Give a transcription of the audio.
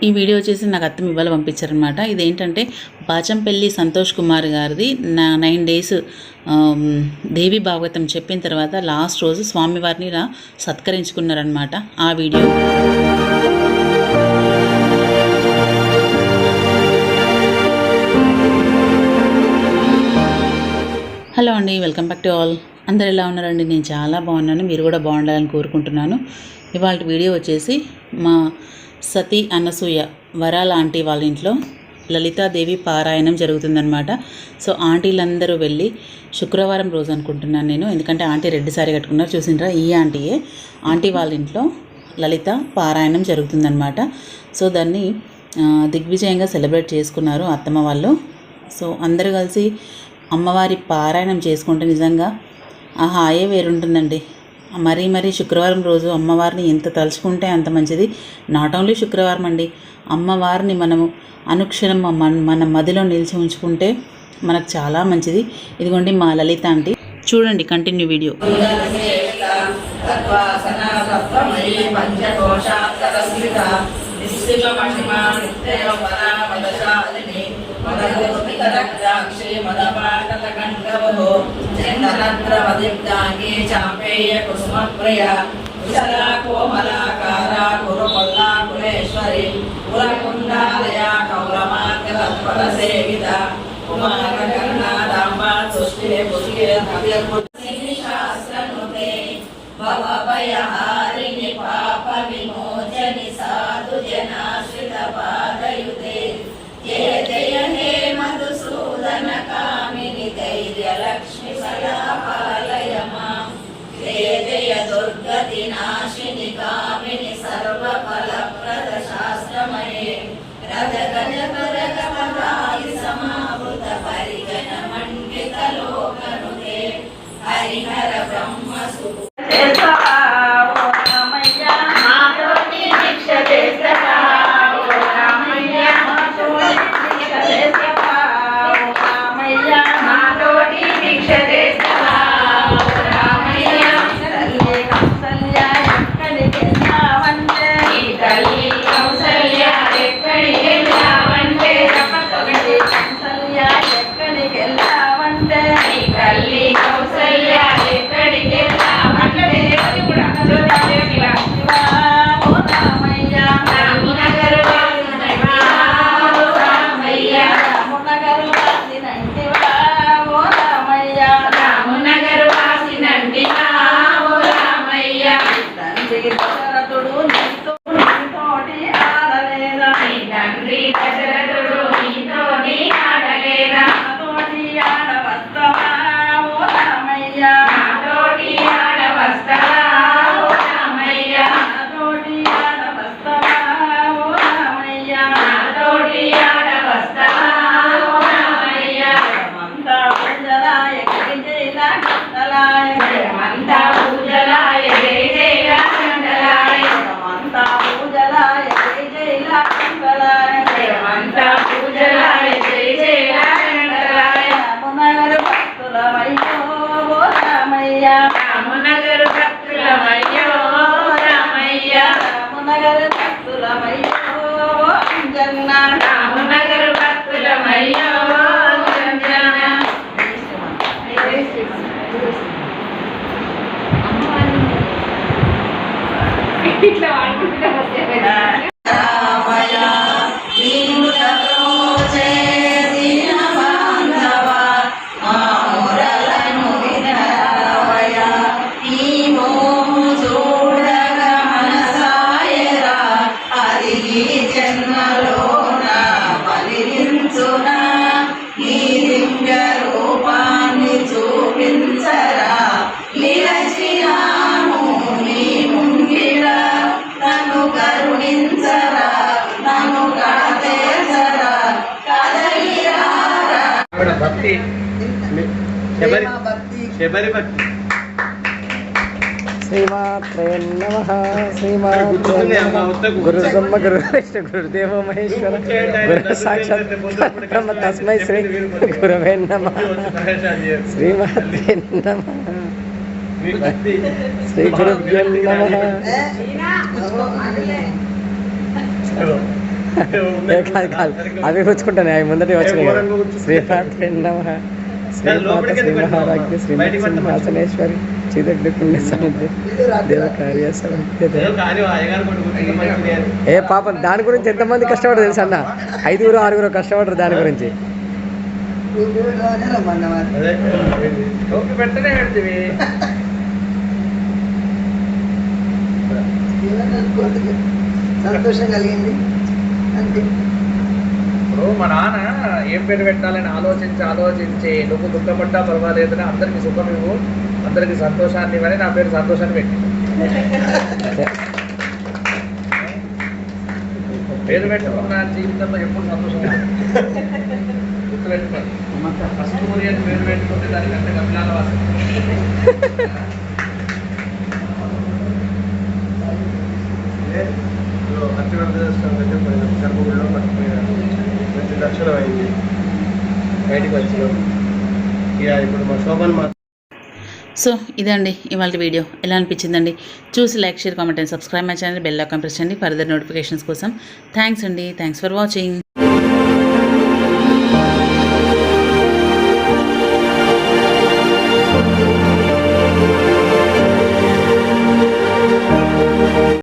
ఈ వీడియో వచ్చేసి నాకు అత్తమ్మ ఇవాళ పంపించారనమాట. ఇదేంటంటే బాచంపల్లి సంతోష్ కుమార్ గారిది 9 days దేవి భాగవతం చెప్పిన తర్వాత లాస్ట్ రోజు స్వామివారిని ఇలా సత్కరించుకున్నారనమాట. ఆ వీడియో హలో అండి, వెల్కమ్ బ్యాక్ టు ఆల్. అందరు ఎలా ఉన్నారండి? నేను చాలా బాగున్నాను, మీరు కూడా బాగుండాలని కోరుకుంటున్నాను. ఇవాళ వీడియో వచ్చేసి మా సతీ అనసూయ వరాల ఆంటీ వాళ్ళ ఇంట్లో లలితాదేవి పారాయణం జరుగుతుందనమాట. సో ఆంటీలందరూ వెళ్ళి శుక్రవారం రోజు అనుకుంటున్నాను నేను, ఎందుకంటే ఆంటీ రెడ్ సారీ కట్టుకున్నారు చూసిండ్రా, ఈ ఆంటీయే. ఆంటీ వాళ్ళ ఇంట్లో లలిత పారాయణం జరుగుతుందనమాట. సో దాన్ని దిగ్విజయంగా సెలబ్రేట్ చేసుకున్నారు అత్తమ్మ వాళ్ళు. సో అందరూ కలిసి అమ్మవారి పారాయణం చేసుకుంటే నిజంగా ఆ హాయే వేరుంటుందండి. మరీ శుక్రవారం రోజు అమ్మవారిని ఎంత తలుచుకుంటే అంత మంచిది. నాట్ ఓన్లీ శుక్రవారం అండి, అమ్మవారిని మనము అనుక్షణం మన మదిలో నిలిచి ఉంచుకుంటే మనకు చాలా మంచిది. ఇదిగోండి మా లలిత ఆంటీ, చూడండి కంటిన్యూ వీడియో. పాప విమోచని సాధు జనాశ్రిత పాదయుతే జయ జయ హే మధుసూదన కామిని ధైర్య లక్ష్మి సదాపాలయ మాం జయ జయ దుర్గతి నాశిని కామిని సర్వ ఫలప్రద శాస్త్రమయే రథ గజ పరగ పదాయి సమావృత పరిగణ మండిత లోకనుతే హరిహర బ్రహ్మ సుఖ ఇట్లా వాడుకుంటున్నా భక్తి శబరి భక్తి. శ్రీమాత్రే నమః. శ్రీమాత్రే గురు బ్రహ్మ గురు విష్ణు గురుదేవ మహేశ్వర గురు సాక్షాత్ పరబ్రహ్మ తస్మై శ్రీ గురవే నమః. శ్రీమాత్రే నమః. శ్రీ గురుభ్యో నమః. కాదు అవి పుచ్చుకుంటాను అవి ముందటే వచ్చినాయి శ్రీపాత్ర శ్రీపాత శ్రీమహారాజ్ఞి శ్రీమహాసనేశ్వరి చిదగ్ని పుణ్య సముద్ర దేవ కార్య ఏ పాపం దాని గురించి ఎంతమంది కష్టపడరు తెలుసు అన్న 5-6 కష్టపడరు దాని గురించి సంతోషం కలిగింది అంతే. ఇప్పుడు మా నాన్న ఏం పేరు పెట్టాలని ఆలోచించి నువ్వు దుఃఖపడ్డా పర్వాలేదని అందరికి సుఖం ఇవ్వు, అందరికి సంతోషాన్ని ఇవ్వని నా పేరు సంతోషాన్ని పెట్టి పేరు పెట్టుకున్న జీవితంలో ఎప్పుడు సంతోషం గుర్తుపెట్టుకోండి. కస్తూరి అని పేరు పెట్టుకుంటే దానికంటే కపిలాల వాసన. గర్భగుడిలో 10 లక్షలు అయింది బయటకు వచ్చినాం. ఇక ఇప్పుడు మా శోభన్ సో ఇదండి ఇవాళ వీడియో. ఎలా అనిపించిందండి? చూసి like, share, comment and subscribe my channel. Bell icon press చేయండి ఫర్దర్ నోటిఫికేషన్స్ కోసం. థ్యాంక్స్ అండి. Thanks for watching.